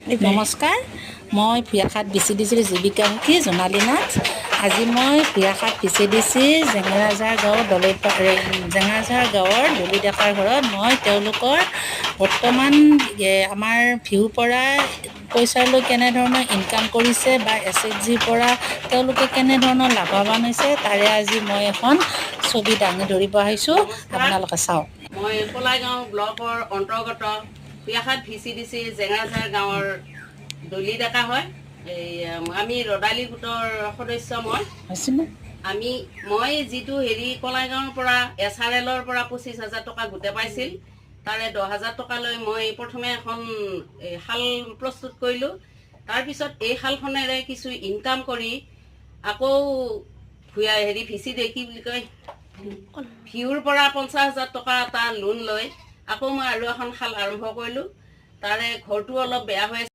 নমস্কাৰ, মই ভূঞাখাত BCDCৰ জীৱিকামুখী জোনালী নাথ। আজি মই ভূঞাখাত BCDCৰ জেঙেৰাঝাৰ গাঁৱৰ জেঙেৰাঝাৰ গাঁৱৰ দলি ডেকাৰ ঘৰত মই তেওঁলোকৰ বৰ্তমান আমাৰ ভিউৰ পৰা পইচালৈ কেনেধৰণৰ ইনকাম কৰিছে বা SHGৰ পৰা তেওঁলোকে কেনেধৰণৰ লাভৱান হৈছে তাৰে আজি মই এখন ছবি দাঙি ধৰিব আহিছোঁ। আপোনালোকে চাওক। মই কলাইগাঁও ব্লকৰ অন্তৰ্গত ভূঞাখাত BCDC জেঙেৰাঝাৰ গাঁৱৰ দলি ডেকা হয়। আমি ৰদালি গোটৰ সদস্য। মই যিটো কলাইগাঁৱৰ পৰা SRLৰ পৰা 25,000 টকা গোটে পাইছিল, তাৰে 10,000 টকালৈ মই প্ৰথমে এখন শাল প্ৰস্তুত কৰিলোঁ। তাৰপিছত এই শালখনেৰে কিছু ইনকাম কৰি আকৌ কি বুলি কয়, ভিউৰ পৰা 50,000 টকা এটা লোন লৈ আকৌ মই আৰু এখন শাল আৰম্ভ কৰিলোঁ। তাৰে ঘৰটো অলপ বেয়া হৈ আছে।